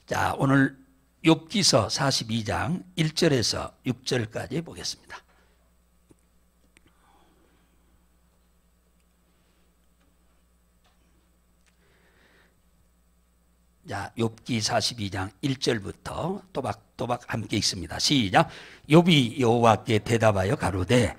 자, 오늘 욥기서 42장 1절에서 6절까지 보겠습니다. 자, 욥기 42장 1절부터 또박또박 함께 읽습니다. 시작. 욥이 여호와께 대답하여 가로되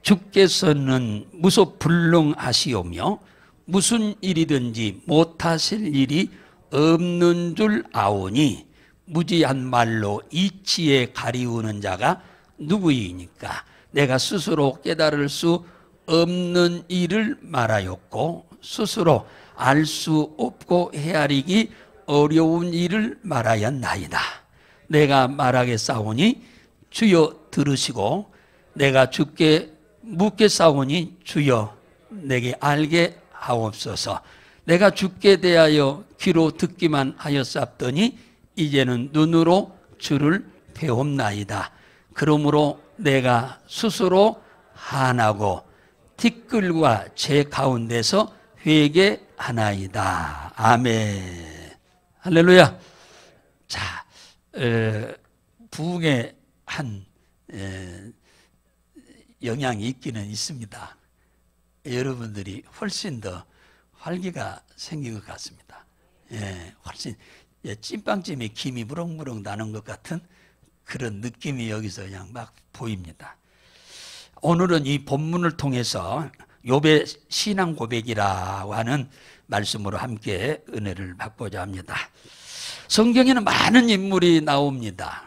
주께서는 무소불능하시오며 무슨 일이든지 못하실 일이 없는 줄 아오니 무지한 말로 이치에 가리우는 자가 누구이니까. 내가 스스로 깨달을 수 없는 일을 말하였고 스스로 알 수 없고 헤아리기 어려운 일을 말하였나이다. 내가 말하겠사오니 주여 들으시고 내가 주께 묻겠사오니 주여 내게 알게 하옵소서. 내가 주께 대하여 귀로 듣기만 하였사옵더니 이제는 눈으로 주를 배웁나이다. 그러므로 내가 스스로 한하고 티끌과 제 가운데서 회개하나이다. 아멘. 할렐루야. 자, 부흥의 한 영향이 있기는 있습니다. 여러분들이 훨씬 더 활기가 생긴 것 같습니다. 훨씬 찐빵찜에 김이 무럭무럭 나는 것 같은 그런 느낌이 여기서 그냥 막 보입니다. 오늘은 이 본문을 통해서 욥의 신앙 고백이라고 하는 말씀으로 함께 은혜를 받고자 합니다. 성경에는 많은 인물이 나옵니다.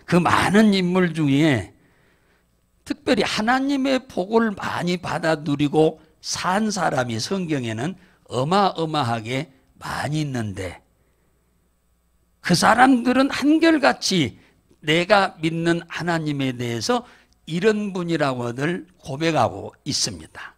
그 많은 인물 중에 특별히 하나님의 복을 많이 받아 누리고 산 사람이 성경에는 어마어마하게 많이 있는데 그 사람들은 한결같이 내가 믿는 하나님에 대해서 이런 분이라고들 고백하고 있습니다.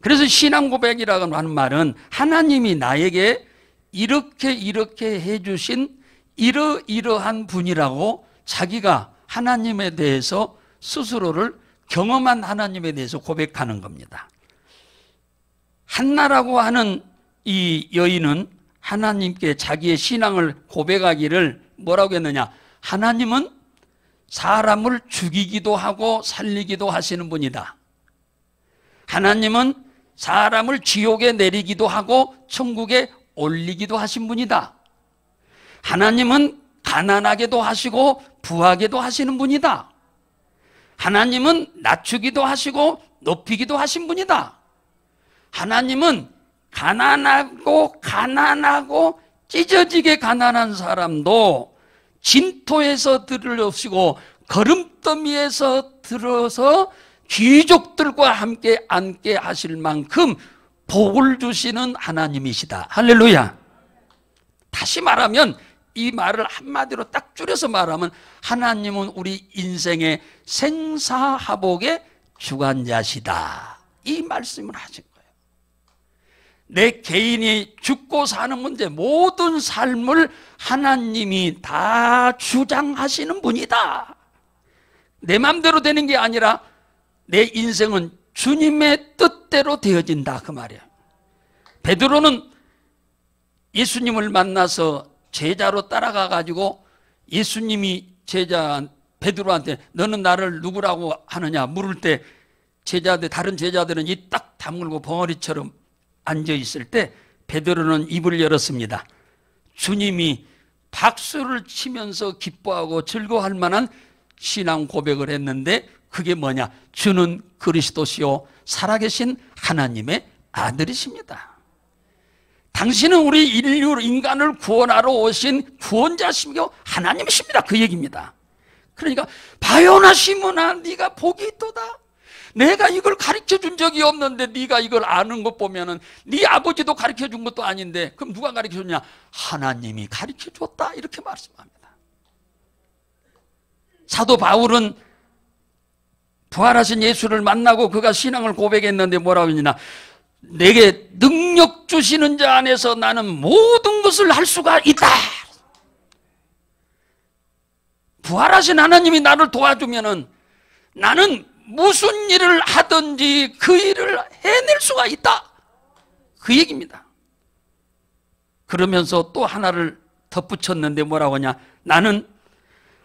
그래서 신앙 고백이라고 하는 말은 하나님이 나에게 이렇게 해주신 이러이러한 분이라고 자기가 하나님에 대해서 스스로를 경험한 하나님에 대해서 고백하는 겁니다. 한나라고 하는 이 여인은 하나님께 자기의 신앙을 고백하기를 뭐라고 했느냐? 하나님은 사람을 죽이기도 하고 살리기도 하시는 분이다. 하나님은 사람을 지옥에 내리기도 하고 천국에 올리기도 하신 분이다. 하나님은 가난하게도 하시고 부하게도 하시는 분이다. 하나님은 낮추기도 하시고 높이기도 하신 분이다. 하나님은 가난하고 찢어지게 가난한 사람도 진토에서 들으시고 거름더미에서 들어서 귀족들과 함께 앉게 하실 만큼 복을 주시는 하나님이시다. 할렐루야. 다시 말하면 이 말을 한마디로 딱 줄여서 말하면 하나님은 우리 인생의 생사화복의 주관자시다. 이 말씀을 하신 거예요. 내 개인이 죽고 사는 문제 모든 삶을 하나님이 다 주장하시는 분이다. 내 마음대로 되는 게 아니라 내 인생은 주님의 뜻대로 되어진다 그 말이에요. 베드로는 예수님을 만나서 제자로 따라가 가지고 예수님이 제자 베드로한테 너는 나를 누구라고 하느냐 물을 때 다른 제자들은 이 딱 다물고 벙어리처럼 앉아 있을 때 베드로는 입을 열었습니다. 주님이 박수를 치면서 기뻐하고 즐거워할 만한 신앙 고백을 했는데 그게 뭐냐? 주는 그리스도시요 살아계신 하나님의 아들이십니다. 당신은 우리 인간을 구원하러 오신 구원자시며 하나님이십니다. 그 얘기입니다. 그러니까 바요나 시몬아 네가 복이 있도다. 내가 이걸 가르쳐준 적이 없는데 네가 이걸 아는 것 보면은 네 아버지도 가르쳐준 것도 아닌데 그럼 누가 가르쳐줬냐? 하나님이 가르쳐줬다 이렇게 말씀합니다. 사도 바울은 부활하신 예수를 만나고 그가 신앙을 고백했는데 뭐라고 했느냐? 내게 능력 주시는 자 안에서 나는 모든 것을 할 수가 있다. 부활하신 하나님이 나를 도와주면은 나는 무슨 일을 하든지 그 일을 해낼 수가 있다. 그 얘기입니다. 그러면서 또 하나를 덧붙였는데 뭐라고 하냐? 나는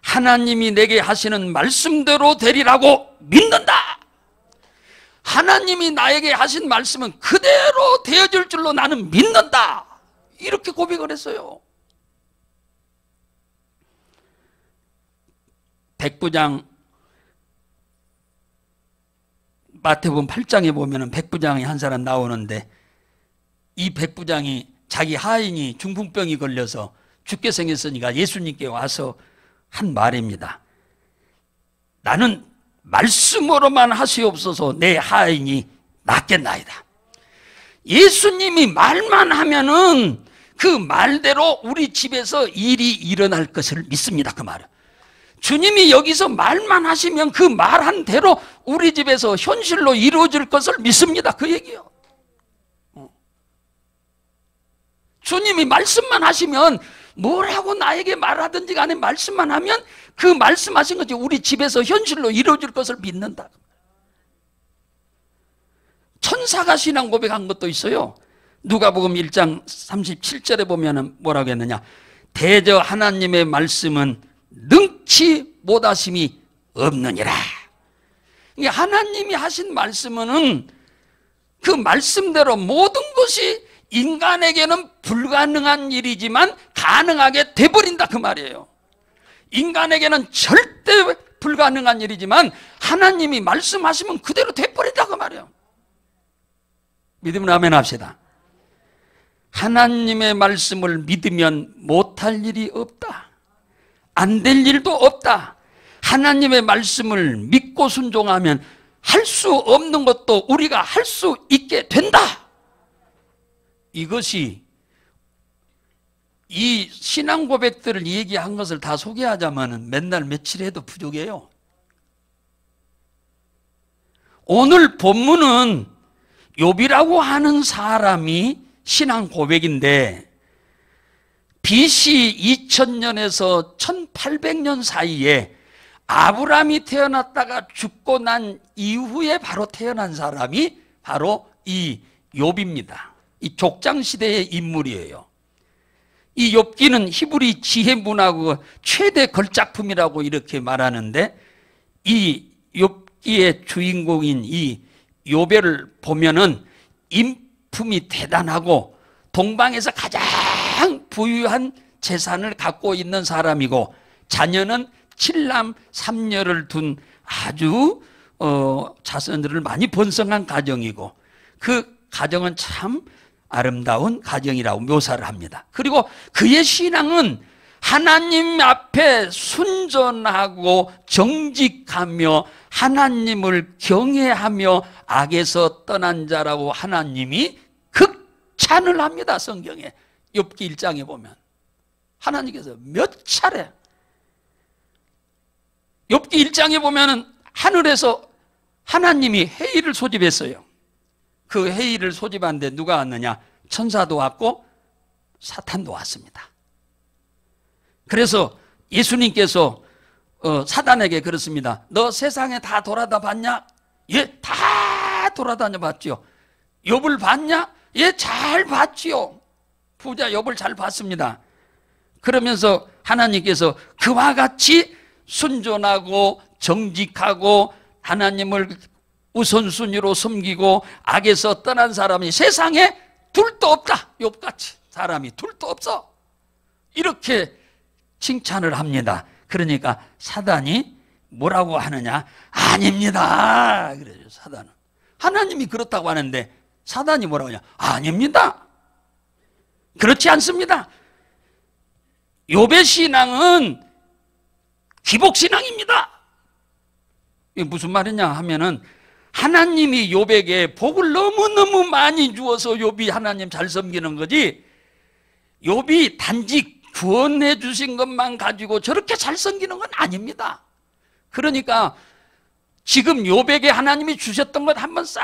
하나님이 내게 하시는 말씀대로 되리라고 믿는다. 하나님이 나에게 하신 말씀은 그대로 되어질 줄로 나는 믿는다. 이렇게 고백을 했어요. 백부장, 마태복음 8장에 보면은 백부장이 한 사람 나오는데, 이 백부장이 자기 하인이 중풍병이 걸려서 죽게 생겼으니까 예수님께 와서 한 말입니다. 나는 말씀으로만 하시옵소서 내 하인이 낫겠나이다. 예수님이 말만 하면은 그 말대로 우리 집에서 일이 일어날 것을 믿습니다. 그 말은. 주님이 여기서 말만 하시면 그 말한 대로 우리 집에서 현실로 이루어질 것을 믿습니다. 그 얘기요. 주님이 말씀만 하시면, 뭐라고 나에게 말하든지 간에 말씀만 하면 그 말씀하신 것이 우리 집에서 현실로 이루어질 것을 믿는다. 천사가 신앙 고백한 것도 있어요. 누가복음 1장 37절에 보면 뭐라고 했느냐? 대저 하나님의 말씀은 능치 못하심이 없느니라. 하나님이 하신 말씀은 그 말씀대로 모든 것이 인간에게는 불가능한 일이지만 가능하게 돼버린다, 그 말이에요. 인간에게는 절대 불가능한 일이지만 하나님이 말씀하시면 그대로 돼버린다, 그 말이에요. 믿으면 아멘 합시다. 하나님의 말씀을 믿으면 못할 일이 없다. 안 될 일도 없다. 하나님의 말씀을 믿고 순종하면 할 수 없는 것도 우리가 할 수 있게 된다. 이것이, 이 신앙 고백들을 얘기한 것을 다 소개하자면 맨날 며칠 해도 부족해요. 오늘 본문은 욥이라고 하는 사람이 신앙 고백인데, BC 2000년에서 1800년 사이에 아브라함이 태어났다가 죽고 난 이후에 바로 태어난 사람이 바로 이 욥입니다. 이 족장시대의 인물이에요. 이 욥기는 히브리 지혜 문학의 최대 걸작품이라고 이렇게 말하는데, 이 욥기의 주인공인 이 욥을 보면은 인품이 대단하고 동방에서 가장 부유한 재산을 갖고 있는 사람이고, 자녀는 7남 3녀를 둔 아주 자손들을 많이 번성한 가정이고, 그 가정은 참 아름다운 가정이라고 묘사를 합니다. 그리고 그의 신앙은 하나님 앞에 순전하고 정직하며 하나님을 경외하며 악에서 떠난 자라고 하나님이 극찬을 합니다. 성경에 욥기 1장에 보면 하나님께서 몇 차례, 욥기 1장에 보면은 하늘에서 하나님이 회의를 소집했어요. 그 회의를 소집하는데 누가 왔느냐? 천사도 왔고 사탄도 왔습니다. 그래서 예수님께서 사단에게 그렇습니다. 너 세상에 다 돌아다 봤냐? 예, 다 돌아다녀 봤죠. 욥을 봤냐? 예, 잘 봤지요. 부자 욥을 잘 봤습니다. 그러면서 하나님께서 그와 같이 순전하고 정직하고 하나님을 우선순위로 섬기고 악에서 떠난 사람이 세상에 둘도 없다. 욥같이 사람이 둘도 없어. 이렇게 칭찬을 합니다. 그러니까 사단이 뭐라고 하느냐? 아닙니다. 그래요. 사단은. 하나님이 그렇다고 하는데 사단이 뭐라고 하냐? 아닙니다. 그렇지 않습니다. 욥의 신앙은 기복신앙입니다. 이게 무슨 말이냐 하면은, 하나님이 욥에게 복을 너무너무 많이 주어서 욥이 하나님 잘 섬기는 거지, 욥이 단지 구원해 주신 것만 가지고 저렇게 잘 섬기는 건 아닙니다. 그러니까 지금 욥에게 하나님이 주셨던 것 한번 싹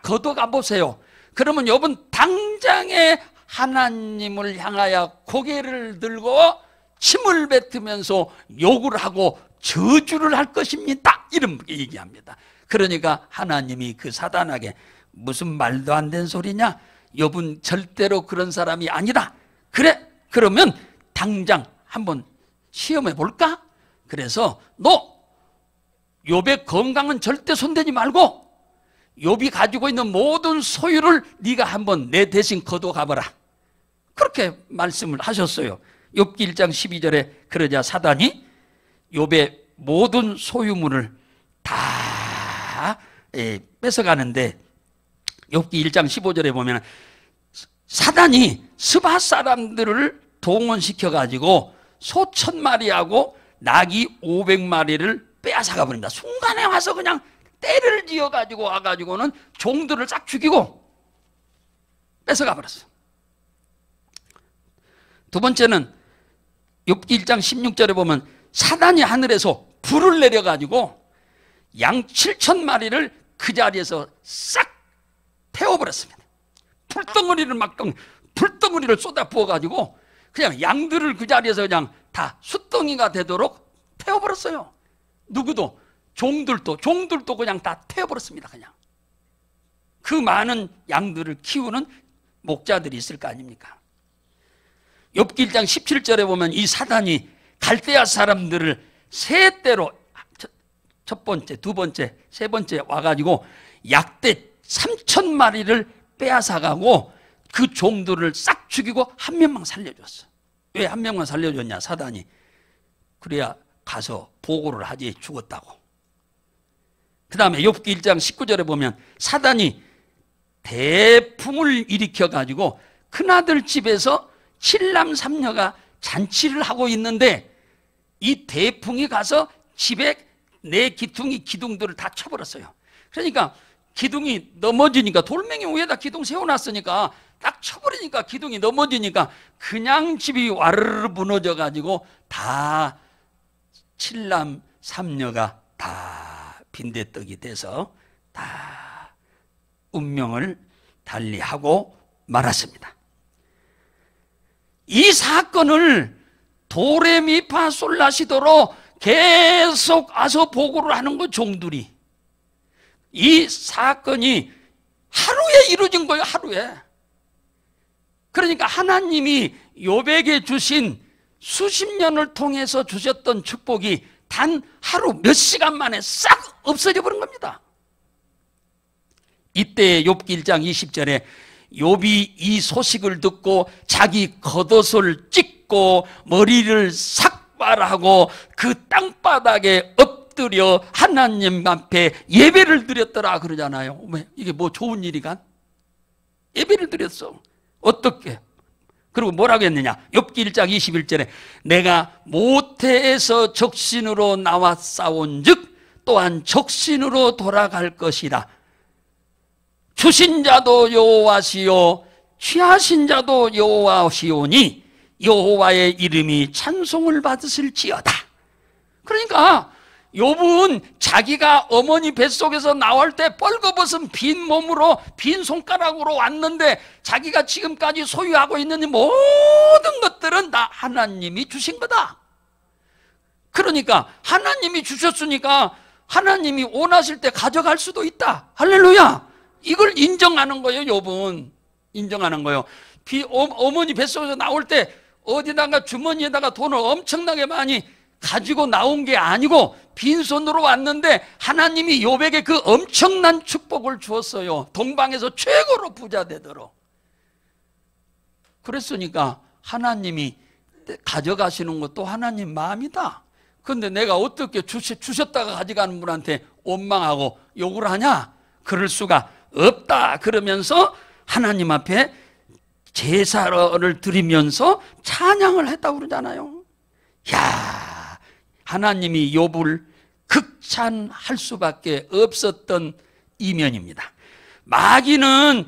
걷어가 보세요. 그러면 욥은 당장에 하나님을 향하여 고개를 들고 침을 뱉으면서 욕을 하고 저주를 할 것입니다. 이렇게 얘기합니다. 그러니까 하나님이 그 사단에게 무슨 말도 안 되는 소리냐? 욥은 절대로 그런 사람이 아니다. 그래, 그러면 당장 한번 시험해 볼까? 그래서 너 욥의 건강은 절대 손대지 말고 욥이 가지고 있는 모든 소유를 네가 한번 내 대신 거둬가봐라. 그렇게 말씀을 하셨어요. 욥기 1장 12절에 그러자 사단이 욥의 모든 소유물을 다 뺏어가는데, 욥기 1장 15절에 보면 사단이 스바 사람들을 동원시켜가지고 소 1000마리하고 나귀 500마리를 빼앗아가 버린다. 순간에 와서 그냥 때를 지어가지고 와가지고는 종들을 싹 죽이고 뺏어가 버렸어. 두 번째는 욥기 1장 16절에 보면 사단이 하늘에서 불을 내려가지고 양 7000마리를 그 자리에서 싹 태워버렸습니다. 불덩어리를 쏟아 부어가지고 그냥 양들을 그 자리에서 그냥 다 숫덩이가 되도록 태워버렸어요. 누구도 종들도 그냥 다 태워버렸습니다. 그냥 그 많은 양들을 키우는 목자들이 있을 거 아닙니까? 욥기 1장 17절에 보면 이 사단이 갈대아 사람들을 세 대로, 첫 번째, 두 번째, 세 번째 와가지고 약대 3000마리를 빼앗아가고 그 종들을 싹 죽이고 한 명만 살려줬어. 왜 한 명만 살려줬냐? 사단이 그래야 가서 보고를 하지 죽었다고. 그 다음에 욥기 1장 19절에 보면 사단이 대풍을 일으켜가지고 큰아들 집에서 7남 3녀가 잔치를 하고 있는데 이 대풍이 가서 집에 내 기둥이 기둥들을 다 쳐버렸어요. 그러니까 기둥이 넘어지니까, 돌멩이 위에다 기둥 세워놨으니까 딱 쳐버리니까 기둥이 넘어지니까 그냥 집이 와르르 무너져가지고 다 7남 3녀가 다 빈대떡이 돼서 다 운명을 달리하고 말았습니다. 이 사건을 도레미파솔라시도로 계속 와서 보고를 하는 거, 종들이. 이 사건이 하루에 이루어진 거예요. 하루에. 그러니까 하나님이 욥에게 주신 수십 년을 통해서 주셨던 축복이 단 하루 몇 시간 만에 싹 없어져 버린 겁니다. 이때 욥기 1장 20절에 욥이 이 소식을 듣고 자기 겉옷을 찢고 머리를 삭발하고 그 땅바닥에 엎드려 하나님 앞에 예배를 드렸더라 그러잖아요. 이게 뭐 좋은 일이간? 예배를 드렸어. 어떻게? 그리고 뭐라고 했느냐? 욥기 1장 21절에 내가 모태에서 적신으로 나와 싸운즉 또한 적신으로 돌아갈 것이라. 주신 자도 여호와시요 취하신 자도 여호와시오니 여호와의 이름이 찬송을 받으실지어다. 그러니까 욥은 자기가 어머니 뱃속에서 나올 때 뻘거벗은 빈 몸으로 빈 손가락으로 왔는데 자기가 지금까지 소유하고 있는 모든 것들은 다 하나님이 주신 거다. 그러니까 하나님이 주셨으니까 하나님이 원하실 때 가져갈 수도 있다. 할렐루야. 이걸 인정하는 거예요. 욥은 인정하는 거예요. 어머니 뱃속에서 나올 때 어디다가 주머니에다가 돈을 엄청나게 많이 가지고 나온 게 아니고 빈손으로 왔는데 하나님이 욥에게 그 엄청난 축복을 주었어요. 동방에서 최고로 부자 되도록. 그랬으니까 하나님이 가져가시는 것도 하나님 마음이다. 그런데 내가 어떻게 주셨다가 가져가는 분한테 원망하고 욕을 하냐? 그럴 수가 없다. 그러면서 하나님 앞에 제사를 드리면서 찬양을 했다고 그러잖아요. 야, 하나님이 욥을 극찬할 수밖에 없었던 이면입니다. 마귀는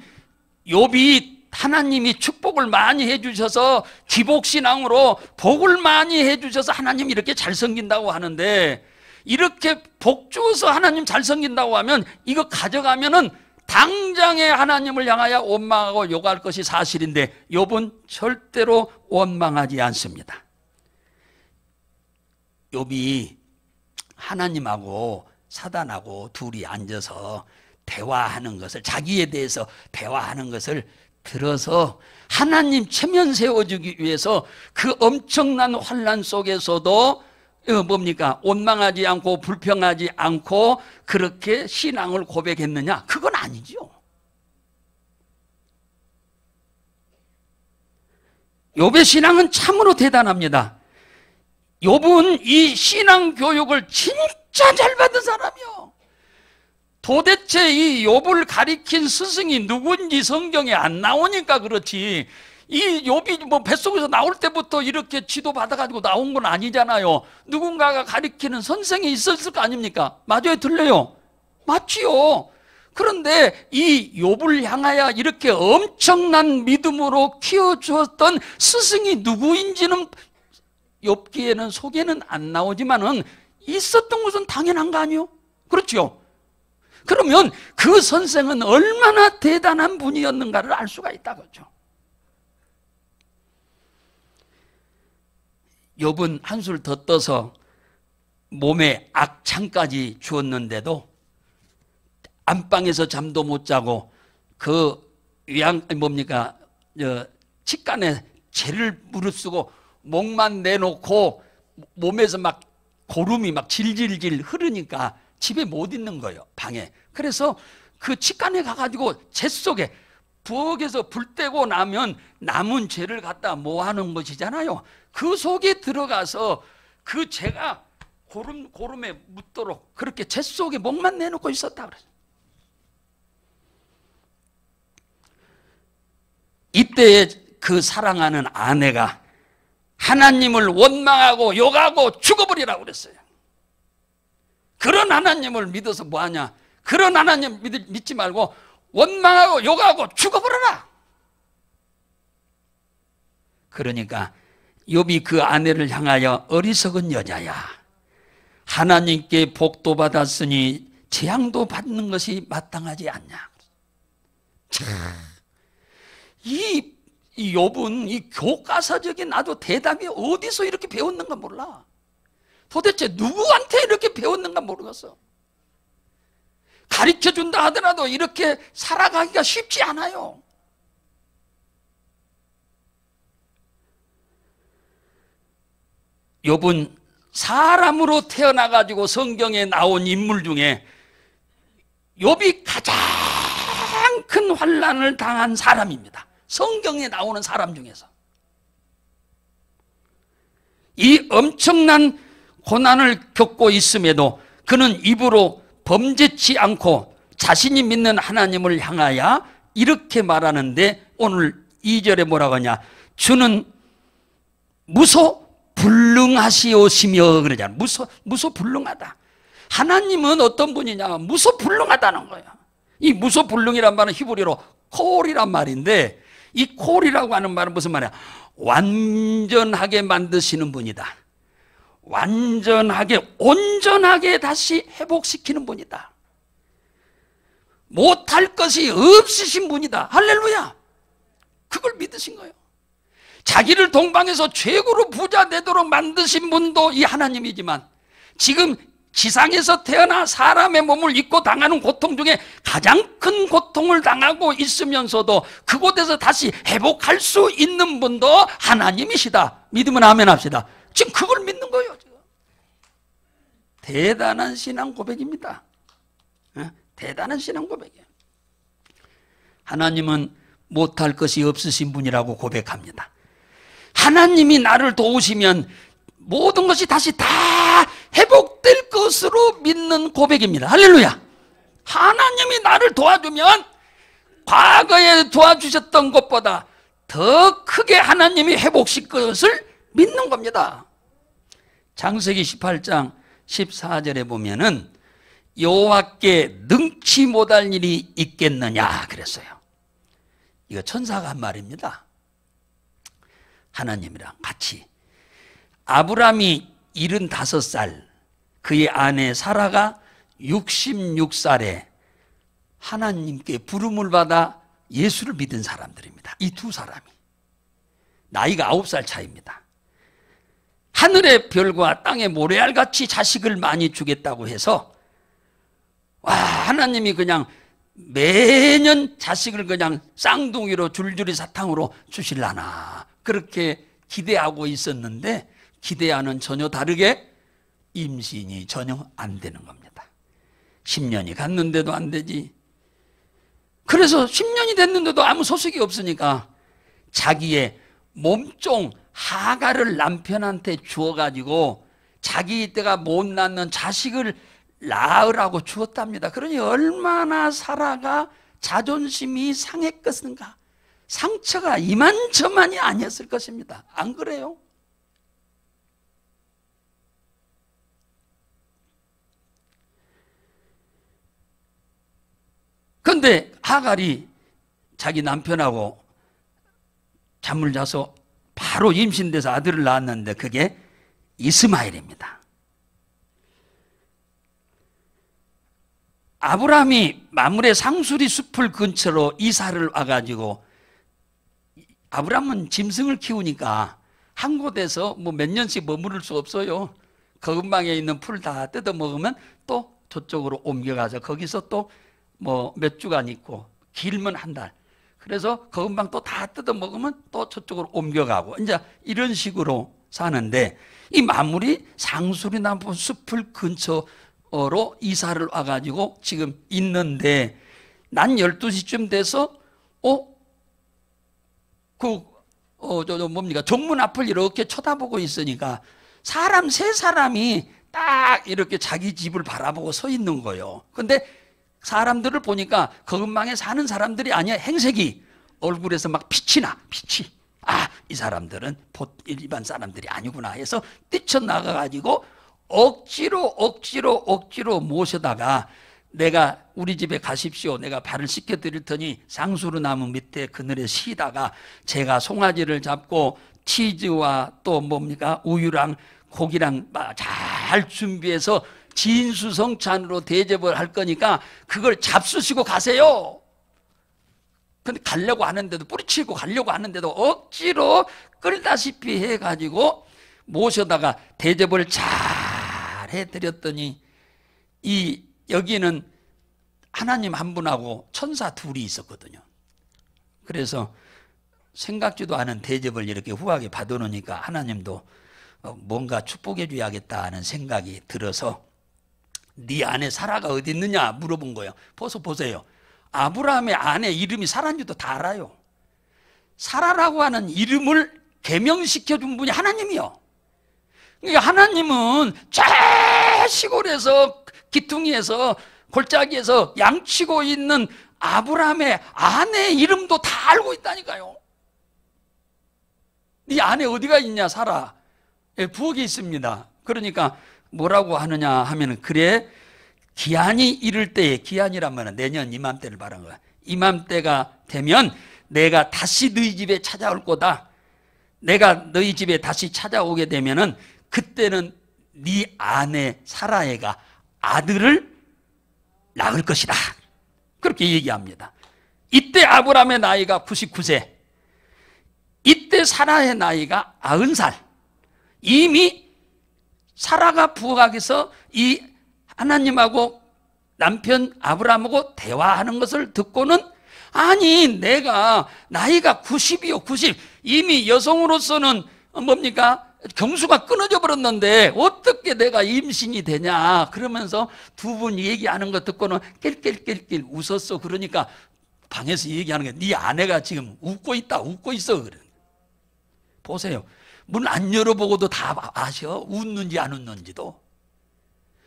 욥이 하나님이 축복을 많이 해주셔서 기복신앙으로 복을 많이 해주셔서 하나님 이렇게 잘 섬긴다고 하는데, 이렇게 복 주어서 하나님 잘 섬긴다고 하면 이거 가져가면은 당장에 하나님을 향하여 원망하고 욕할 것이 사실인데 욥은 절대로 원망하지 않습니다. 욥이 하나님하고 사단하고 둘이 앉아서 대화하는 것을, 자기에 대해서 대화하는 것을 들어서 하나님 체면 세워주기 위해서 그 엄청난 환난 속에서도 뭡니까? 원망하지 않고 불평하지 않고 그렇게 신앙을 고백했느냐? 그건 아니죠. 욥의 신앙은 참으로 대단합니다. 욥은 이 신앙 교육을 진짜 잘 받은 사람이요. 도대체 이 욥을 가리킨 스승이 누군지 성경에 안 나오니까 그렇지, 이 욥이 뭐 뱃속에서 나올 때부터 이렇게 지도받아가지고 나온 건 아니잖아요. 누군가가 가리키는 선생이 있었을 거 아닙니까? 맞아요, 틀려요? 맞지요. 그런데 이 욥을 향하여 이렇게 엄청난 믿음으로 키워주었던 스승이 누구인지는 욥기에는 소개는 안 나오지만은 있었던 것은 당연한 거 아니에요? 그렇죠? 그러면 그 선생은 얼마나 대단한 분이었는가를 알 수가 있다고죠. 욥은 한술 더 떠서 몸에 악창까지 주었는데도 안방에서 잠도 못 자고 그 치간에 재를 무릅쓰고 목만 내놓고 몸에서 막 고름이 막 질질질 흐르니까 집에 못 있는 거예요, 방에. 그래서 그 치간에 가가지고 재 속에 부엌에서 불 떼고 나면 남은 재를 갖다 모아놓은 것이잖아요. 그 속에 들어가서 그 재가 고름에 묻도록 그렇게 재 속에 목만 내놓고 있었다 그래요. 이때에 그 사랑하는 아내가 하나님을 원망하고 욕하고 죽어버리라고 그랬어요. 그런 하나님을 믿어서 뭐하냐? 그런 하나님 믿지 말고 원망하고 욕하고 죽어버려라. 그러니까 욥이 그 아내를 향하여 어리석은 여자야, 하나님께 복도 받았으니 재앙도 받는 것이 마땅하지 않냐. 참, 이 욥은 이 교과서적인 아주 대답이 어디서 이렇게 배웠는가 몰라. 도대체 누구한테 이렇게 배웠는가 모르겠어. 가르쳐준다 하더라도 이렇게 살아가기가 쉽지 않아요. 욥은 사람으로 태어나가지고 성경에 나온 인물 중에 욥이 가장 큰 환난을 당한 사람입니다. 성경에 나오는 사람 중에서. 이 엄청난 고난을 겪고 있음에도 그는 입으로 범죄치 않고 자신이 믿는 하나님을 향하여 이렇게 말하는데, 오늘 2절에 뭐라고 하냐? 주는 무소불능하시오시며 그러잖아. 무소불능하다. 하나님은 어떤 분이냐? 무소불능하다는 거예요. 이 무소불능이란 말은 히브리어로 콜이란 말인데, 이 콜이라고 하는 말은 무슨 말이야? 완전하게 만드시는 분이다. 완전하게 온전하게 다시 회복시키는 분이다. 못할 것이 없으신 분이다. 할렐루야. 그걸 믿으신 거예요. 자기를 동방에서 최고로 부자 되도록 만드신 분도 이 하나님이지만, 지금 지상에서 태어나 사람의 몸을 입고 당하는 고통 중에 가장 큰 고통을 당하고 있으면서도 그곳에서 다시 회복할 수 있는 분도 하나님이시다. 믿으면 아멘 합시다. 지금 그걸 믿는 거예요. 지금. 대단한 신앙 고백입니다. 대단한 신앙 고백이에요. 하나님은 못할 것이 없으신 분이라고 고백합니다. 하나님이 나를 도우시면 모든 것이 다시 다 회복될 것으로 믿는 고백입니다. 할렐루야. 하나님이 나를 도와주면 과거에 도와주셨던 것보다 더 크게 하나님이 회복시킬 것을 믿는 겁니다. 창세기 18장 14절에 보면은 여호와께 능치 못할 일이 있겠느냐 그랬어요. 이거 천사가 한 말입니다. 하나님이랑 같이. 아브라함이 75살, 그의 아내 사라가 66살에 하나님께 부름을 받아 예수를 믿은 사람들입니다. 이 두 사람이. 나이가 9살 차이입니다. 하늘의 별과 땅의 모래알같이 자식을 많이 주겠다고 해서, 와, 하나님이 그냥 매년 자식을 그냥 쌍둥이로 줄줄이 사탕으로 주실라나 그렇게 기대하고 있었는데 기대와는 전혀 다르게 임신이 전혀 안 되는 겁니다. 10년이 갔는데도 안 되지. 그래서 10년이 됐는데도 아무 소식이 없으니까 자기의 몸종 하가를 남편한테 주어가지고 자기 때가 못 낳는 자식을 낳으라고 주었답니다. 그러니 얼마나 사라가 자존심이 상했겠는가. 상처가 이만저만이 아니었을 것입니다. 안 그래요? 그런데 하갈이 자기 남편하고 잠을 자서 바로 임신돼서 아들을 낳았는데 그게 이스마엘입니다. 아브라함이 마므레 상수리 숲을 근처로 이사를 와가지고 아브라함은 짐승을 키우니까 한 곳에서 뭐 몇 년씩 머무를 수 없어요. 그 근방에 있는 풀 다 뜯어 먹으면 또 저쪽으로 옮겨가서 거기서 또 뭐 몇 주간 있고 길면 한 달. 그래서 그 근방 또 다 뜯어 먹으면 또 저쪽으로 옮겨가고 이제 이런 식으로 사는데 이 마무리 상수리나무 숲을 근처로 이사를 와가지고 지금 있는데 난 12시쯤 돼서 뭡니까 정문 앞을 이렇게 쳐다보고 있으니까 사람 세 사람이 딱 이렇게 자기 집을 바라보고 서 있는 거예요. 근데 사람들을 보니까 그 근방에 사는 사람들이 아니야. 행색이 얼굴에서 막 빛이 나. 빛이. 아, 이 사람들은 일반 사람들이 아니구나 해서 뛰쳐나가가지고 억지로 모셔다가 내가 우리 집에 가십시오. 내가 발을 씻겨드릴 테니 상수르나무 밑에 그늘에 쉬다가 제가 송아지를 잡고 치즈와 또 뭡니까 우유랑 고기랑 잘 준비해서 진수성찬으로 대접을 할 거니까 그걸 잡수시고 가세요. 근데 가려고 하는데도 뿌리치고 가려고 하는데도 억지로 끌다시피 해가지고 모셔다가 대접을 잘 해드렸더니 여기는 하나님 한 분하고 천사 둘이 있었거든요. 그래서 생각지도 않은 대접을 이렇게 후하게 받아놓으니까 하나님도 뭔가 축복해 줘야겠다 하는 생각이 들어서 네 아내 사라가 어디 있느냐 물어본 거예요. 보세요. 아브라함의 아내 이름이 사라인지도 다 알아요. 사라라고 하는 이름을 개명시켜 준 분이 하나님이요. 그러니까 하나님은 저 시골에서 기퉁이에서 골짜기에서 양치고 있는 아브라함의 아내 이름도 다 알고 있다니까요. 네 아내 어디가 있냐 사라. 부엌에 있습니다. 그러니까 뭐라고 하느냐 하면은 그래 기한이 이를 때에 기한이라면 내년 이맘때를 말한 거야. 이맘때가 되면 내가 다시 너희 집에 찾아올 거다. 내가 너희 집에 다시 찾아오게 되면은 그때는 네 아내 사라애가 아들을 낳을 것이다. 그렇게 얘기합니다. 이때 아브라함의 나이가 99세, 이때 사라의 나이가 90살. 이미 사라가 부엌에서 이 하나님하고 남편 아브라함하고 대화하는 것을 듣고는 아니 내가 나이가 90이요 90 이미 여성으로서는 뭡니까 경수가 끊어져 버렸는데 어떻게 내가 임신이 되냐 그러면서 두 분 얘기하는 거 듣고는 낄낄낄낄 웃었어. 그러니까 방에서 얘기하는 게 네 아내가 지금 웃고 있어. 그래. 보세요. 문 안 열어보고도 다 아셔. 웃는지 안 웃는지도.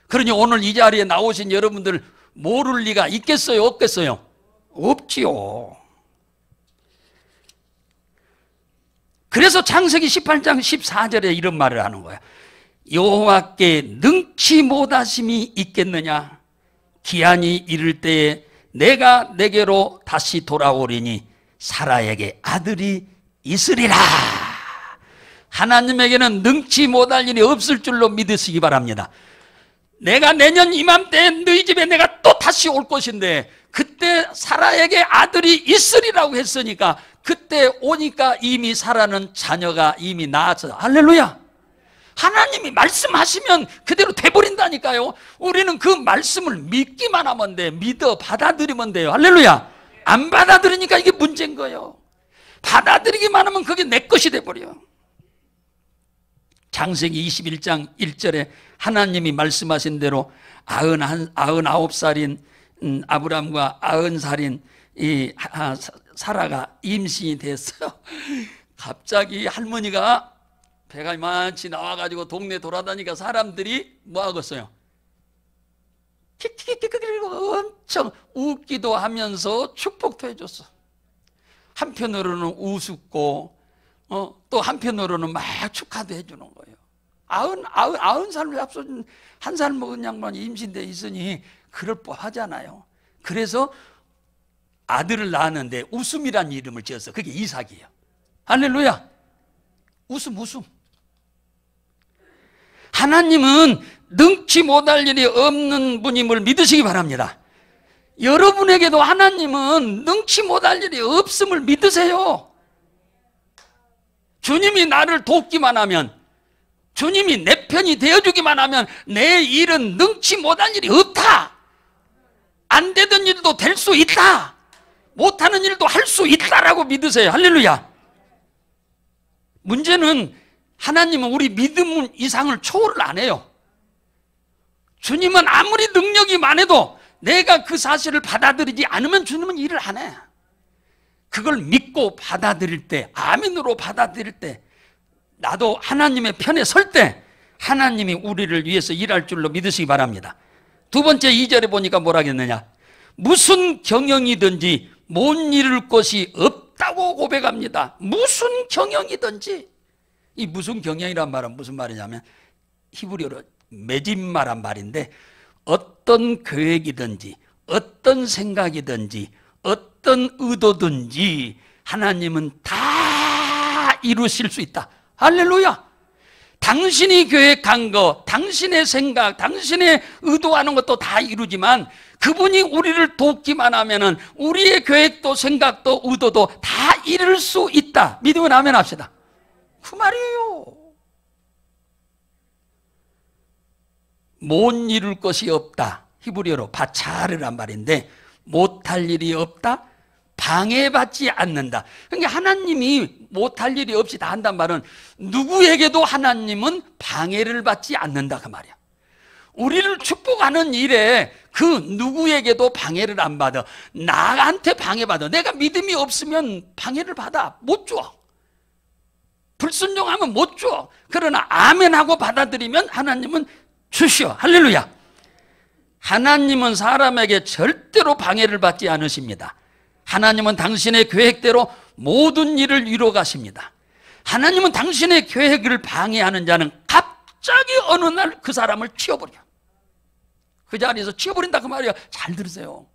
그러니 오늘 이 자리에 나오신 여러분들 모를 리가 있겠어요? 없겠어요? 없지요. 그래서 창세기 18장 14절에 이런 말을 하는 거야. 여호와께 능치 못하심이 있겠느냐? 기한이 이를 때에 내가 내게로 다시 돌아오리니 사라에게 아들이 있으리라. 하나님에게는 능치 못할 일이 없을 줄로 믿으시기 바랍니다. 내가 내년 이맘때 너희 집에 내가 또 다시 올 것인데 그때 사라에게 아들이 있으리라고 했으니까 그때 오니까 이미 사라는 자녀가 이미 낳았어. 할렐루야. 하나님이 말씀하시면 그대로 돼버린다니까요. 우리는 그 말씀을 믿기만 하면 돼. 믿어 받아들이면 돼요. 할렐루야. 안 받아들이니까 이게 문제인 거예요. 받아들이기만 하면 그게 내 것이 돼버려. 창세기 21장 1절에 하나님이 말씀하신 대로 99살인 아브람과 90살인 이 사라가 임신이 됐어요. 갑자기 할머니가 배가 이만치 나와가지고 동네 돌아다니니까 사람들이 뭐 하겠어요? 킥킥킥킥 엄청 웃기도 하면서 축복도 해줬어. 한편으로는 우습고 또 한편으로는 막 축하도 해주는 거예요. 90살을 앞서준 1살 먹은 양반이 임신돼 있으니 그럴 법하잖아요. 그래서 아들을 낳았는데 웃음이란 이름을 지었어. 그게 이삭이에요. 할렐루야. 웃음. 하나님은 능치 못할 일이 없는 분임을 믿으시기 바랍니다. 여러분에게도 하나님은 능치 못할 일이 없음을 믿으세요. 주님이 나를 돕기만 하면, 주님이 내 편이 되어주기만 하면 내 일은 능치 못할 일이 없다. 안 되던 일도 될 수 있다. 못하는 일도 할 수 있다라고 믿으세요. 할렐루야. 문제는 하나님은 우리 믿음 이상을 초월을 안 해요. 주님은 아무리 능력이 많아도 내가 그 사실을 받아들이지 않으면 주님은 일을 안 해. 그걸 믿고 받아들일 때, 아멘으로 받아들일 때, 나도 하나님의 편에 설 때 하나님이 우리를 위해서 일할 줄로 믿으시기 바랍니다. 두 번째 2절에 보니까 뭐라 했느냐? 무슨 경영이든지 못 이룰 것이 없다고 고백합니다. 무슨 경영이든지. 이 무슨 경영이란 말은 무슨 말이냐면 히브리어로 메짓마란 말인데, 어떤 계획이든지 어떤 생각이든지 어떤 의도든지 하나님은 다 이루실 수 있다. 할렐루야. 당신이 계획한 거, 당신의 생각, 당신의 의도하는 것도 다 이루지만 그분이 우리를 돕기만 하면은 우리의 계획도 생각도 의도도 다 이룰 수 있다. 믿으면 아멘 합시다. 그 말이에요. 못 이룰 것이 없다. 히브리어로 바차르란 말인데, 못할 일이 없다, 방해받지 않는다. 그러니까 하나님이 못할 일이 없이 다 한단 말은 누구에게도 하나님은 방해를 받지 않는다 그 말이야. 우리를 축복하는 일에 그 누구에게도 방해를 안 받아. 나한테 방해받아. 내가 믿음이 없으면 방해를 받아. 못 줘. 불순종하면 못 줘. 그러나 아멘하고 받아들이면 하나님은 주시오. 할렐루야. 하나님은 사람에게 절대로 방해를 받지 않으십니다. 하나님은 당신의 계획대로 모든 일을 이루어 가십니다. 하나님은 당신의 계획을 방해하는 자는 갑자기 어느 날 그 사람을 치워버려. 그 자리에서 치워버린다 그 말이야. 잘 들으세요.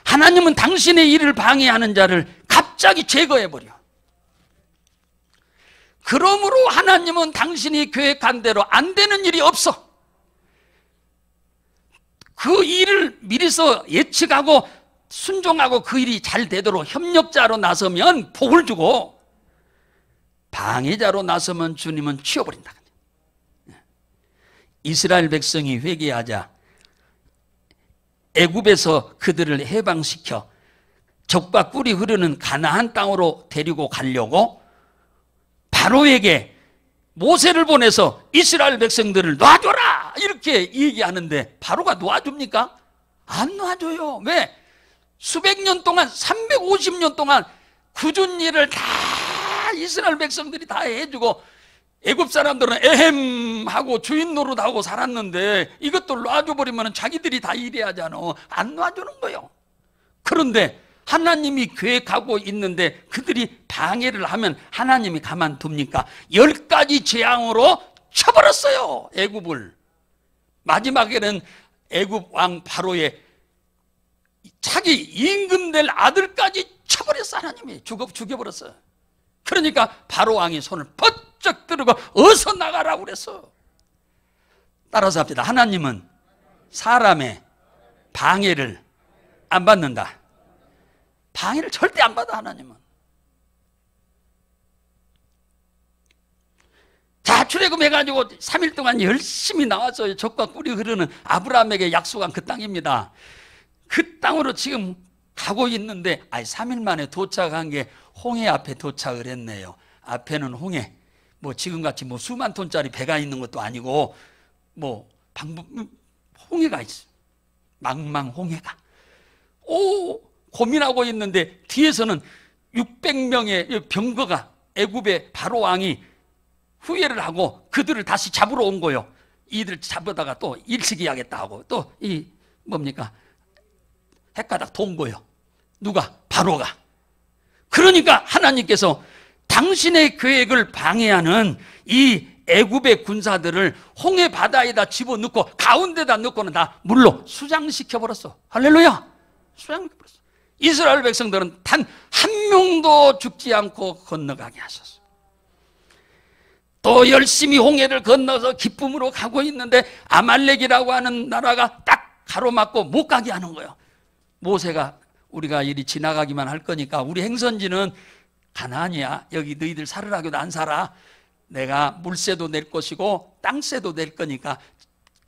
하나님은 당신의 일을 방해하는 자를 갑자기 제거해버려. 그러므로 하나님은 당신이 계획한 대로 안 되는 일이 없어. 그 일을 미리서 예측하고 순종하고 그 일이 잘 되도록 협력자로 나서면 복을 주고, 방해자로 나서면 주님은 치워버린다. 이스라엘 백성이 회개하자 애굽에서 그들을 해방시켜 적과 꿀이 흐르는 가나안 땅으로 데리고 가려고 바로에게 모세를 보내서 이스라엘 백성들을 놔줘라 이렇게 얘기하는데, 바로가 놔줍니까? 안 놔줘요. 왜? 수백 년 동안, 350년 동안 굳은 일을 다 이스라엘 백성들이 다 해주고 애굽 사람들은 에헴 하고 주인 노릇하고 살았는데 이것도 놔줘버리면 자기들이 다 일해야 하잖아. 안 놔주는 거예요. 그런데 하나님이 계획하고 있는데 그들이 방해를 하면 하나님이 가만둡니까? 10가지 재앙으로 쳐버렸어요, 애굽을. 마지막에는 애굽 왕 바로의 자기 임금 될 아들까지 쳐버렸어. 하나님이 죽여버렸어요. 그러니까 바로 왕이 손을 번쩍 들고 어서 나가라고 그랬어. 따라서 합시다. 하나님은 사람의 방해를 안 받는다. 방해를 절대 안 받아. 하나님은 출애굽해가지고 3일 동안 열심히 나와서 젖과 꿀이 흐르는 아브라함에게 약속한 그 땅입니다. 그 땅으로 지금 가고 있는데 3일 만에 도착한 게 홍해 앞에 도착을 했네요. 앞에는 홍해, 뭐 지금같이 뭐 수만 톤짜리 배가 있는 것도 아니고 뭐 홍해가 있어요. 망망홍해가. 고민하고 있는데 뒤에서는 600명의 병거가 애굽의 바로 왕이 후회를 하고 그들을 다시 잡으러 온 거예요. 이들 잡으다가 또 일찍이 하겠다 하고 또 이 뭡니까? 헷가닥 돈 거예요. 누가? 바로가. 그러니까 하나님께서 당신의 계획을 방해하는 이 애굽의 군사들을 홍해 바다에다 집어넣고 가운데다 넣고는 다 물로 수장시켜 버렸어. 할렐루야. 수장시켜 버렸어. 이스라엘 백성들은 단 한 명도 죽지 않고 건너가게 하셨어. 또 열심히 홍해를 건너서 기쁨으로 가고 있는데 아말렉이라고 하는 나라가 딱 가로막고 못 가게 하는 거예요. 모세가 우리가 이리 지나가기만 할 거니까 우리 행선지는 가나안이야. 여기 너희들 살으라고도 안 살아. 내가 물세도 낼 것이고 땅세도 낼 거니까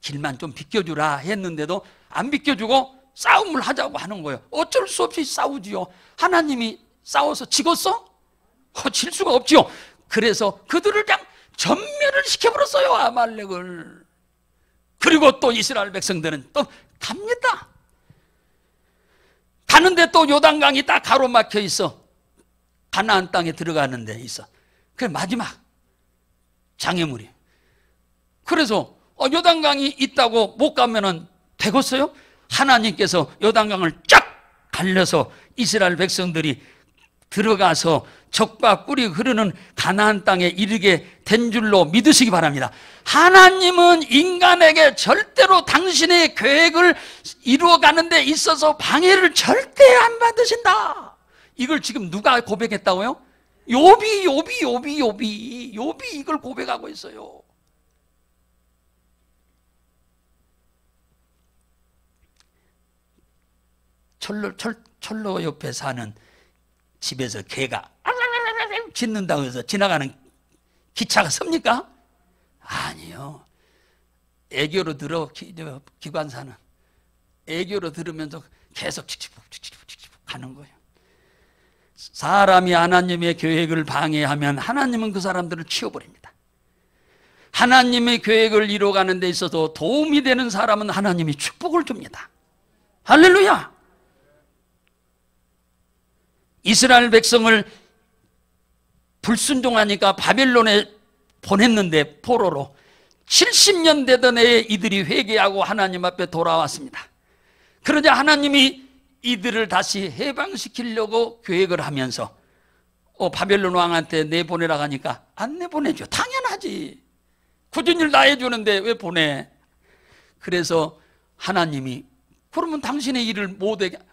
길만 좀 비켜주라 했는데도 안 비켜주고 싸움을 하자고 하는 거예요. 어쩔 수 없이 싸우지요. 하나님이 싸워서 지겠어? 질 수가 없지요. 그래서 그들을 그냥 전멸을 시켜버렸어요. 아말렉을. 그리고 또 이스라엘 백성들은 또 갑니다. 가는데 또 요단강이 딱 가로막혀 있어. 가나안 땅에 들어가는 데 있어. 그게 마지막 장애물이. 그래서 요단강이 있다고 못 가면은 되겠어요? 하나님께서 요단강을 쫙 갈려서 이스라엘 백성들이 들어가서 젖과 꿀이 흐르는 가나안 땅에 이르게 된 줄로 믿으시기 바랍니다. 하나님은 인간에게 절대로 당신의 계획을 이루어가는 데 있어서 방해를 절대 안 받으신다. 이걸 지금 누가 고백했다고요? 욥이 이걸 고백하고 있어요. 철로 옆에 사는 집에서 개가 짖는다고 해서 지나가는 기차가 섭니까? 아니요. 애교로 들어 기관사는 애교로 들으면서 계속 칙칙북 가는 거예요. 사람이 하나님의 계획을 방해하면 하나님은 그 사람들을 치워버립니다. 하나님의 계획을 이루어가는 데 있어서 도움이 되는 사람은 하나님이 축복을 줍니다. 할렐루야. 이스라엘 백성을 불순종하니까 바벨론에 보냈는데 포로로 70년 되던 해에 이들이 회개하고 하나님 앞에 돌아왔습니다. 그러자 하나님이 이들을 다시 해방시키려고 계획을 하면서 바벨론 왕한테 내보내라고 하니까 안 내보내죠. 당연하지. 굳은 일 다 해주는데 왜 보내? 그래서 하나님이 그러면 당신의 일을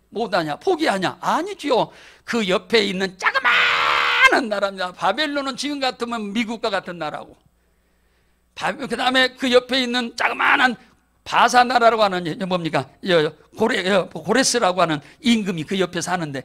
못하냐? 포기하냐? 아니지요. 그 옆에 있는 자그마한 나라입니다. 바벨론은 지금 같으면 미국과 같은 나라고. 그 다음에 그 옆에 있는 자그마한 바사 나라라고 하는 뭡니까? 고레스라고 하는 임금이 그 옆에 사는데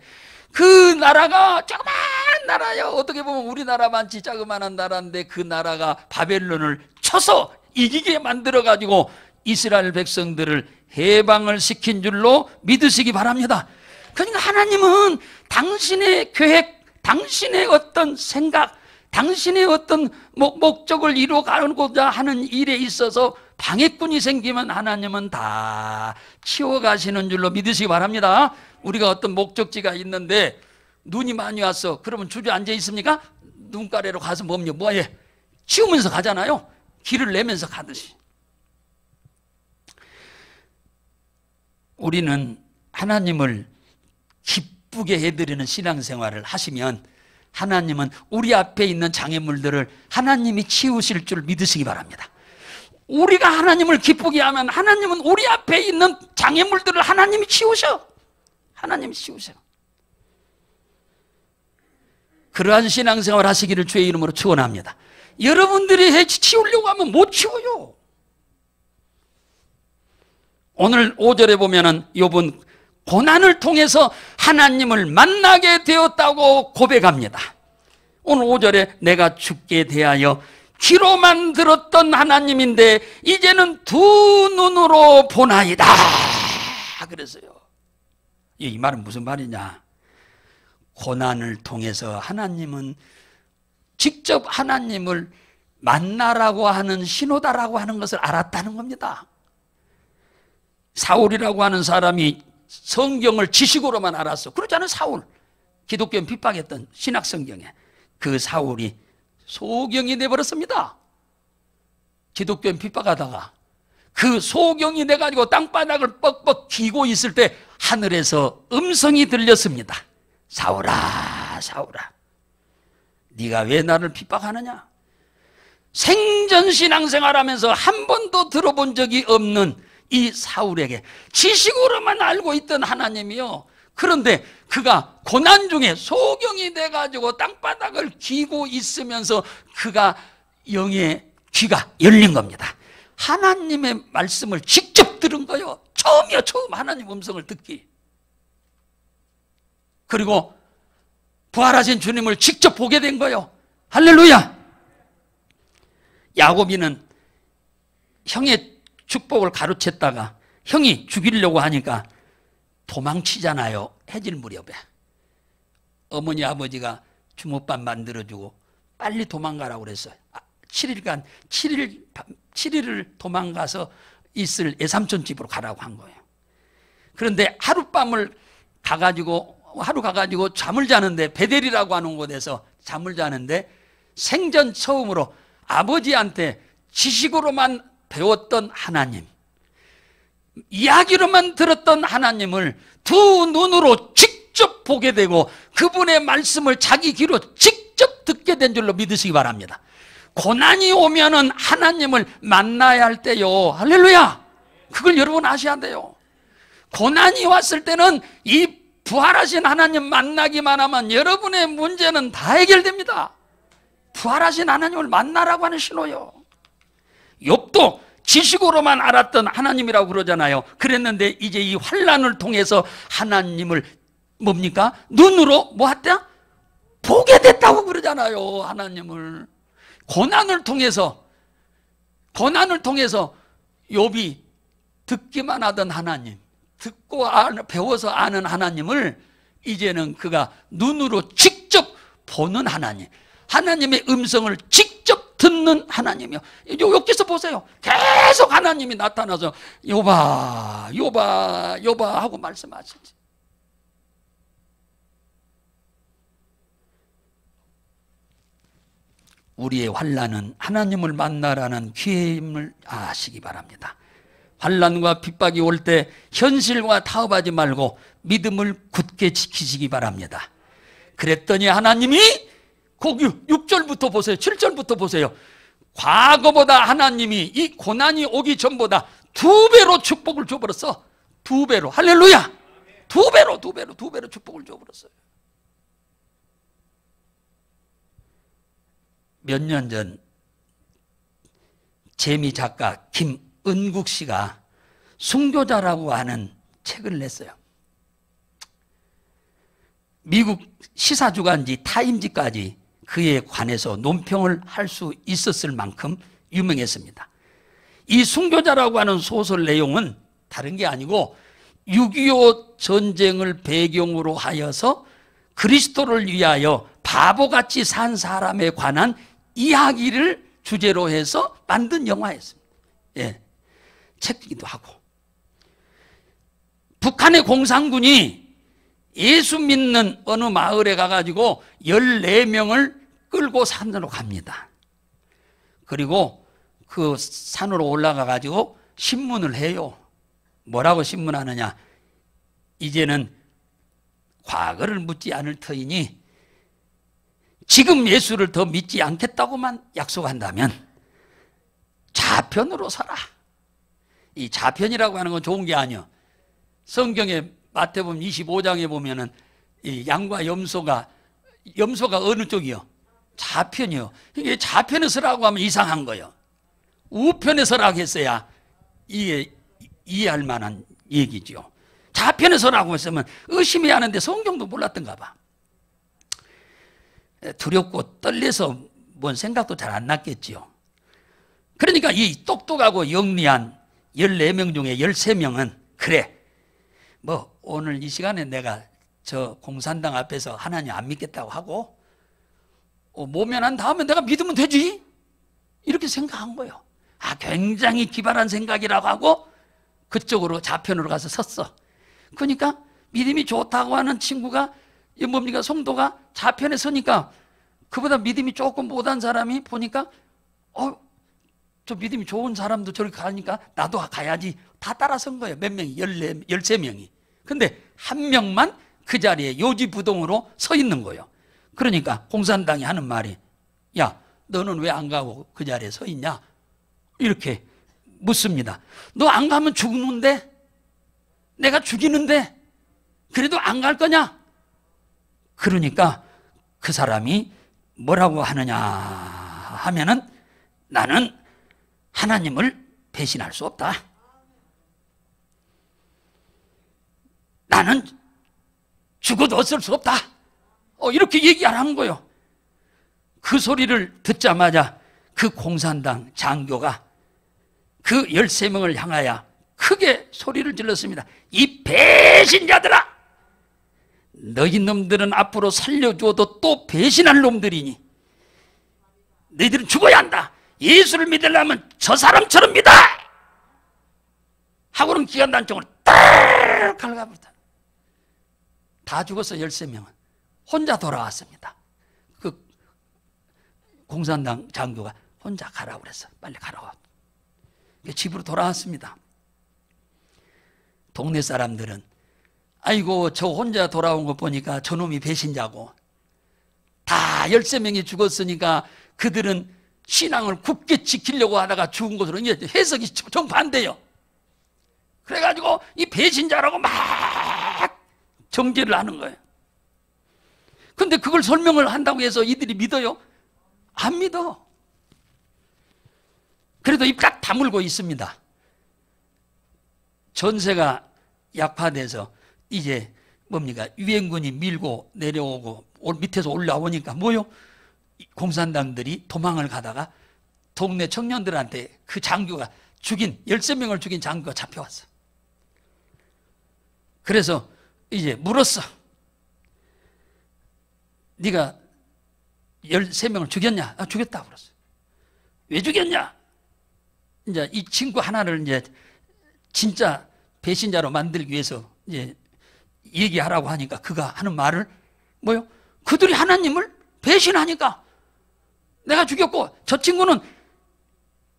그 나라가 자그마한 나라예요. 어떻게 보면 우리나라만치 자그마한 나라인데 그 나라가 바벨론을 쳐서 이기게 만들어가지고 이스라엘 백성들을 해방을 시킨 줄로 믿으시기 바랍니다. 그러니까 하나님은 당신의 계획, 당신의 어떤 생각, 당신의 어떤 목적을 이루어가고자 하는 일에 있어서 방해꾼이 생기면 하나님은 다 치워가시는 줄로 믿으시기 바랍니다. 우리가 어떤 목적지가 있는데 눈이 많이 왔어. 그러면 주저앉아 있습니까? 눈가래로 가서 뭐해? 치우면서 가잖아요. 길을 내면서 가듯이. 우리는 하나님을 기쁘게 해드리는 신앙생활을 하시면 하나님은 우리 앞에 있는 장애물들을 하나님이 치우실 줄 믿으시기 바랍니다. 우리가 하나님을 기쁘게 하면 하나님은 우리 앞에 있는 장애물들을 하나님이 치우셔. 하나님이 치우셔. 그러한 신앙생활 하시기를 주의 이름으로 축원합니다. 여러분들이 치우려고 하면 못 치워요. 오늘 5절에 보면은 욥은 고난을 통해서 하나님을 만나게 되었다고 고백합니다. 오늘 5절에 내가 죽게 대하여 귀로만 들었던 하나님인데 이제는 두 눈으로 보나이다 그랬어요. 이 말은 무슨 말이냐? 고난을 통해서 하나님은 직접 하나님을 만나라고 하는 신호다라고 하는 것을 알았다는 겁니다. 사울이라고 하는 사람이 성경을 지식으로만 알았어. 그렇잖아요. 사울, 기독교 핍박했던 신약 성경에 그 사울이 소경이 돼버렸습니다. 기독교 핍박하다가 그 소경이 돼가지고 땅바닥을 뻑뻑 기고 있을 때 하늘에서 음성이 들렸습니다. 사울아, 사울아, 네가 왜 나를 핍박하느냐? 생전 신앙생활하면서 한 번도 들어본 적이 없는 이 사울에게 지식으로만 알고 있던 하나님이요, 그런데 그가 고난 중에 소경이 돼가지고 땅바닥을 기고 있으면서 그가 영의 귀가 열린 겁니다. 하나님의 말씀을 직접 들은 거예요. 처음이요, 처음 하나님 음성을 듣기. 그리고 부활하신 주님을 직접 보게 된 거예요. 할렐루야. 야곱이는 형의 축복을 가로챘다가 형이 죽이려고 하니까 도망치잖아요. 해질 무렵에 어머니 아버지가 주먹밥 만들어주고 빨리 도망가라고 그랬어요. 7일간 7일을 도망가서 있을 외삼촌 집으로 가라고 한 거예요. 그런데 하루 가가지고 잠을 자는데, 베델이라고 하는 곳에서 잠을 자는데 생전 처음으로 아버지한테 지식으로만 배웠던 하나님, 이야기로만 들었던 하나님을 두 눈으로 직접 보게 되고 그분의 말씀을 자기 귀로 직접 듣게 된 줄로 믿으시기 바랍니다. 고난이 오면은 하나님을 만나야 할 때요, 할렐루야, 그걸 여러분 아셔야 돼요. 고난이 왔을 때는 이 부활하신 하나님 만나기만 하면 여러분의 문제는 다 해결됩니다. 부활하신 하나님을 만나라고 하는 신호요. 욥도 지식으로만 알았던 하나님이라고 그러잖아요. 그랬는데 이제 이 환난을 통해서 하나님을 뭡니까? 눈으로 뭐 했다? 보게 됐다고 그러잖아요. 하나님을 고난을 통해서 욥이 듣기만 하던 하나님, 듣고 배워서 아는 하나님을 이제는 그가 눈으로 직접 보는 하나님, 하나님의 음성을 직접 듣는 하나님이요. 여기서 보세요. 계속 하나님이 나타나서 욥아, 욥아, 욥아 하고 말씀하시지. 우리의 환난은 하나님을 만나라는 기회임을 아시기 바랍니다. 환난과 핍박이 올 때 현실과 타협하지 말고 믿음을 굳게 지키시기 바랍니다. 그랬더니 하나님이 거기 6절부터 보세요. 7절부터 보세요. 과거보다 하나님이 이 고난이 오기 전보다 2배로 축복을 줘버렸어. 2배로. 할렐루야. 2배로 축복을 줘버렸어요. 몇 년 전 재미 작가 김은국 씨가 순교자라고 하는 책을 냈어요. 미국 시사주간지 타임지까지 그에 관해서 논평을 할 수 있었을 만큼 유명했습니다. 이 순교자라고 하는 소설 내용은 다른 게 아니고 6.25 전쟁을 배경으로 하여서 그리스도를 위하여 바보같이 산 사람에 관한 이야기를 주제로 해서 만든 영화였습니다. 예, 책이기도 하고. 북한의 공산군이 예수 믿는 어느 마을에 가가지고 14명을 끌고 산으로 갑니다. 그리고 그 산으로 올라가가지고 신문을 해요. 뭐라고 신문하느냐? 이제는 과거를 묻지 않을 터이니 지금 예수를 더 믿지 않겠다고만 약속한다면 좌편으로 서라. 이 좌편이라고 하는 건 좋은 게 아니에요. 성경에 마태복음 25장에 보면은 이 양과 염소가 어느 쪽이요? 좌편이요. 이게 좌편에 서라고 하면 이상한 거예요. 우편에 서라고 했어야 이게 이해할 만한 얘기죠. 좌편에 서라고 했으면 의심해야 하는데 성경도 몰랐던가 봐. 두렵고 떨려서 뭔 생각도 잘 안 났겠지요. 그러니까 이 똑똑하고 영리한 14명 중에 13명은 그래, 뭐 오늘 이 시간에 내가 저 공산당 앞에서 하나님 안 믿겠다고 하고 모면한 다음에 내가 믿으면 되지, 이렇게 생각한 거예요. 아, 굉장히 기발한 생각이라고 하고 그쪽으로 좌편으로 가서 섰어. 그러니까 믿음이 좋다고 하는 친구가, 이 뭡니까, 성도가 좌편에 서니까 그보다 믿음이 조금 못한 사람이 보니까 저 믿음이 좋은 사람도 저렇게 가니까 나도 가야지. 다 따라선 거예요. 몇 명이? 13명이. 근데 한 명만 그 자리에 요지부동으로 서 있는 거예요. 그러니까 공산당이 하는 말이, 야, 너는 왜 안 가고 그 자리에 서 있냐? 이렇게 묻습니다. 너 안 가면 죽는데? 내가 죽이는데? 그래도 안 갈 거냐? 그러니까 그 사람이 뭐라고 하느냐 하면은, 나는 하나님을 배신할 수 없다. 나는 죽어도 어쩔 수 없다. 이렇게 얘기 안 한 거예요. 그 소리를 듣자마자 그 공산당 장교가 그 13명을 향하여 크게 소리를 질렀습니다. 이 배신자들아! 너희 놈들은 앞으로 살려주어도 또 배신할 놈들이니 너희들은 죽어야 한다. 예수를 믿으려면 저 사람처럼 믿어! 하고는 기관단총으로 딱 갈가버렸다. 다 죽었어. 13명은 혼자 돌아왔습니다. 그 공산당 장교가 혼자 가라고 그랬어. 빨리 가라고. 집으로 돌아왔습니다. 동네 사람들은 아이고, 저 혼자 돌아온 거 보니까 저놈이 배신자고, 다 13명이 죽었으니까 그들은 신앙을 굳게 지키려고 하다가 죽은 것으로 이제 해석이 정반대요. 그래가지고 이 배신자라고 막 정죄를 하는 거예요. 근데 그걸 설명을 한다고 해서 이들이 믿어요? 안 믿어. 그래도 입 딱 다물고 있습니다. 전세가 약화돼서 이제 뭡니까, 유엔군이 밀고 내려오고 밑에서 올라오니까 뭐요? 공산당들이 도망을 가다가 동네 청년들한테 그 장교가 죽인, 13명을 죽인 장교가 잡혀왔어. 그래서 이제 물었어. 네가 13명을 죽였냐? 아, 죽였다고 그랬어. 왜 죽였냐? 이제 이 친구 하나를 이제 진짜 배신자로 만들기 위해서 이제 얘기하라고 하니까 그가 하는 말을 뭐요? 그들이 하나님을 배신하니까 내가 죽였고, 저 친구는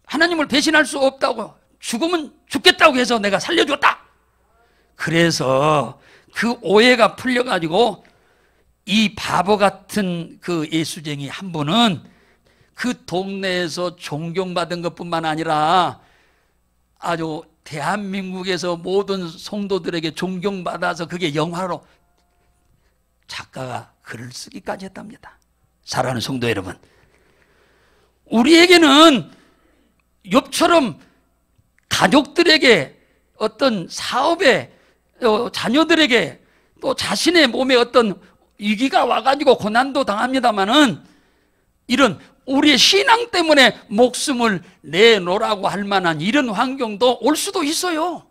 하나님을 배신할 수 없다고, 죽으면 죽겠다고 해서 내가 살려줬다. 그래서 그 오해가 풀려가지고 이 바보 같은 그 예수쟁이 한 분은 그 동네에서 존경받은 것뿐만 아니라 아주 대한민국에서 모든 성도들에게 존경받아서 그게 영화로 작가가 글을 쓰기까지 했답니다. 사랑하는 성도 여러분, 우리에게는 욥처럼 가족들에게, 어떤 사업에, 자녀들에게, 또 자신의 몸에 어떤 위기가 와가지고 고난도 당합니다마는 이런 우리의 신앙 때문에 목숨을 내놓으라고 할 만한 이런 환경도 올 수도 있어요.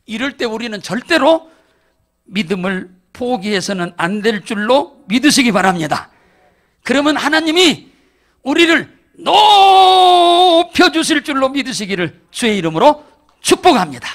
이럴 때 우리는 절대로 믿음을 포기해서는 안 될 줄로 믿으시기 바랍니다. 그러면 하나님이 우리를 높여주실 줄로 믿으시기를 주의 이름으로 축복합니다.